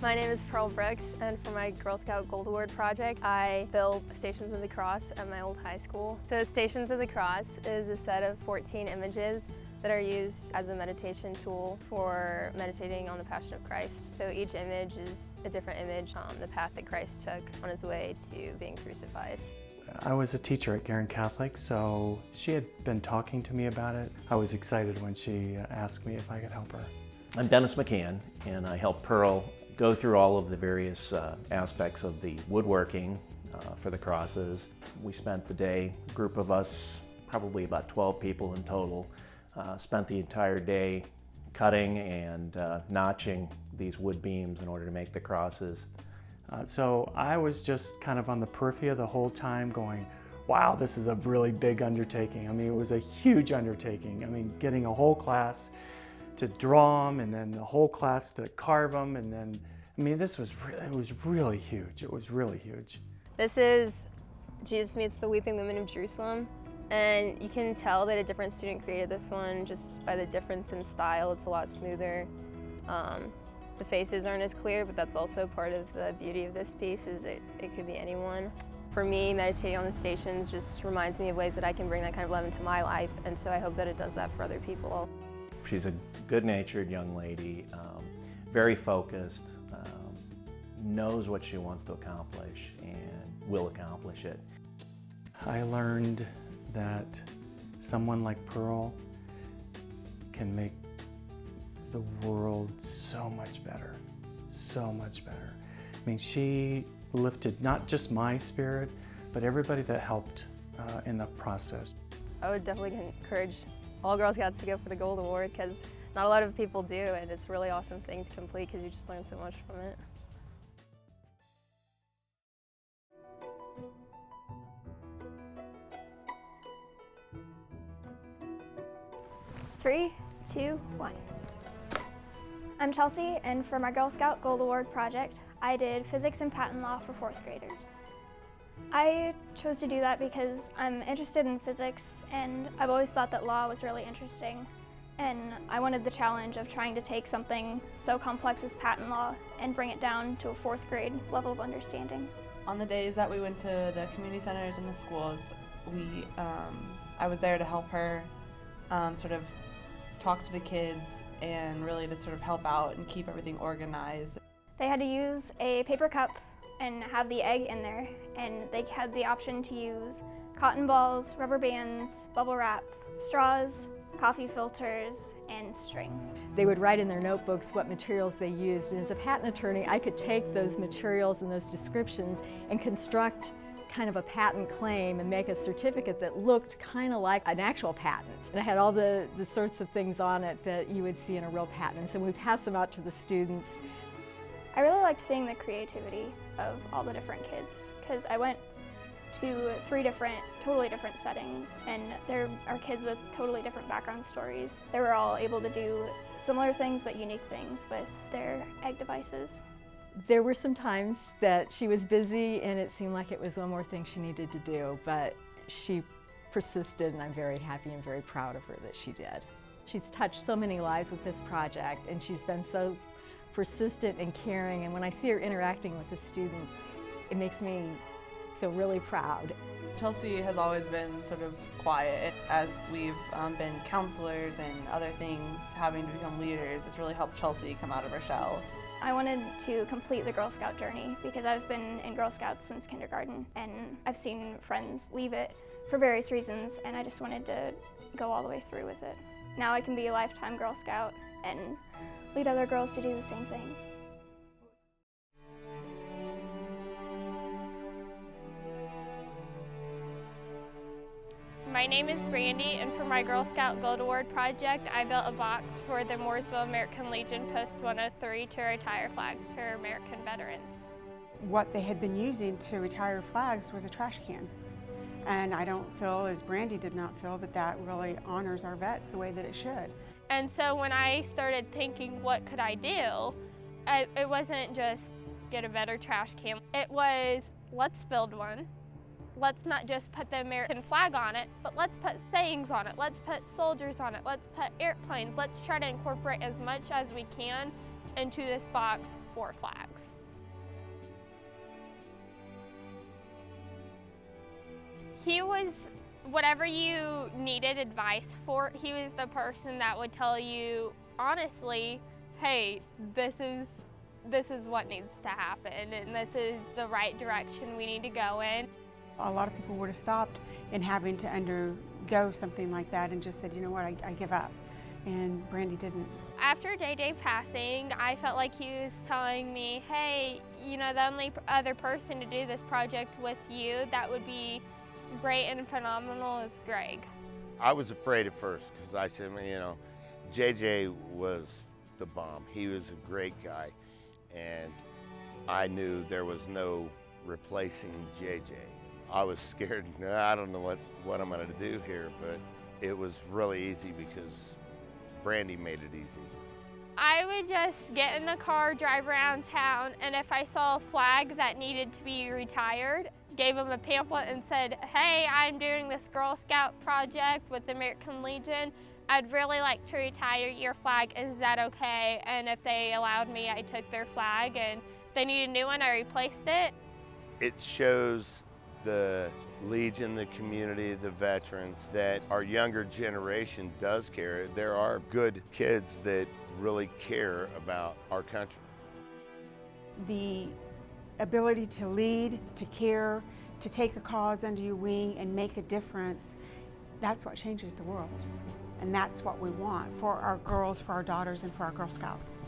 My name is Pearl Brooks, and for my Girl Scout Gold Award project, I built Stations of the Cross at my old high school. So Stations of the Cross is a set of 14 images that are used as a meditation tool for meditating on the Passion of Christ. So each image is a different image on the path that Christ took on his way to being crucified. I was a teacher at Guerin Catholic, so she had been talking to me about it. I was excited when she asked me if I could help her. I'm Dennis McCann, and I help Pearl go through all of the various aspects of the woodworking for the crosses. We spent the day, a group of us, probably about 12 people in total, spent the entire day cutting and notching these wood beams in order to make the crosses. So I was just kind of on the periphery the whole time going, wow, this is a really big undertaking. I mean, it was a huge undertaking. I mean, getting a whole class to draw them and then the whole class to carve them, and then, I mean, it was really huge. It was really huge. This is Jesus Meets the Weeping Women of Jerusalem, and you can tell that a different student created this one just by the difference in style. It's a lot smoother. The faces aren't as clear, but that's also part of the beauty of this piece, is it could be anyone. For me, meditating on the stations just reminds me of ways that I can bring that kind of love into my life, and so I hope that it does that for other people. She's a good-natured young lady, very focused, knows what she wants to accomplish and will accomplish it. I learned that someone like Pearl can make the world so much better, so much better. I mean, she lifted not just my spirit, but everybody that helped in the process. I would definitely encourage all Girl Scouts to go for the Gold Award, because not a lot of people do, and it's a really awesome thing to complete because you just learn so much from it. Three, two, one. I'm Chelsea, and for my Girl Scout Gold Award project, I did physics and patent law for 4th graders. I chose to do that because I'm interested in physics, and I've always thought that law was really interesting, and I wanted the challenge of trying to take something so complex as patent law and bring it down to a 4th grade level of understanding. On the days that we went to the community centers and the schools, I was there to help her sort of talk to the kids and really to sort of help out and keep everything organized. They had to use a paper cup and have the egg in there, and they had the option to use cotton balls, rubber bands, bubble wrap, straws, coffee filters, and string. They would write in their notebooks what materials they used, and as a patent attorney, I could take those materials and those descriptions and construct kind of a patent claim and make a certificate that looked kind of like an actual patent. And it had all the sorts of things on it that you would see in a real patent. And so we passed them out to the students. I really liked seeing the creativity of all the different kids, because I went to 3 totally different settings, and there are kids with totally different background stories. They were all able to do similar things but unique things with their egg devices. There were some times that she was busy and it seemed like it was one more thing she needed to do, but she persisted, and I'm very happy and very proud of her that she did. She's touched so many lives with this project, and she's been so persistent and caring, and when I see her interacting with the students, it makes me feel really proud. Chelsea has always been sort of quiet. As we've been counselors and other things, having to become leaders, it's really helped Chelsea come out of her shell. I wanted to complete the Girl Scout journey because I've been in Girl Scouts since kindergarten, and I've seen friends leave it for various reasons, and I just wanted to go all the way through with it. Now I can be a lifetime Girl Scout and lead other girls to do the same things. My name is Brandi, and for my Girl Scout Gold Award project, I built a box for the Mooresville American Legion Post 103 to retire flags for American veterans. What they had been using to retire flags was a trash can. And I don't feel, as Brandi did not feel, that that really honors our vets the way that it should. And so when I started thinking, what could I do? It wasn't just get a better trash can. It was, let's build one. Let's not just put the American flag on it, but let's put sayings on it. Let's put soldiers on it. Let's put airplanes. Let's try to incorporate as much as we can into this box 4 flags. He was whatever you needed advice for. He was the person that would tell you honestly, hey, this is what needs to happen, and this is the right direction we need to go in. A lot of people would have stopped in having to undergo something like that and just said, you know what, I give up. And Brandi didn't. After JJ passing, I felt like he was telling me, hey, you know, the only other person to do this project with you that would be great and phenomenal is Greg. I was afraid at first because I said, you know, JJ was the bomb. He was a great guy, and I knew there was no replacing JJ. I was scared. I don't know what I'm going to do here, but it was really easy because Brandi made it easy. I would just get in the car, drive around town, and if I saw a flag that needed to be retired, gave them a pamphlet and said, hey, I'm doing this Girl Scout project with the American Legion. I'd really like to retire your flag. Is that okay? And if they allowed me, I took their flag, and if they needed a new one, I replaced it. It shows the Legion, the community, the veterans, that our younger generation does care. There are good kids that really care about our country. The ability to lead, to care, to take a cause under your wing and make a difference, that's what changes the world. And that's what we want for our girls, for our daughters, and for our Girl Scouts.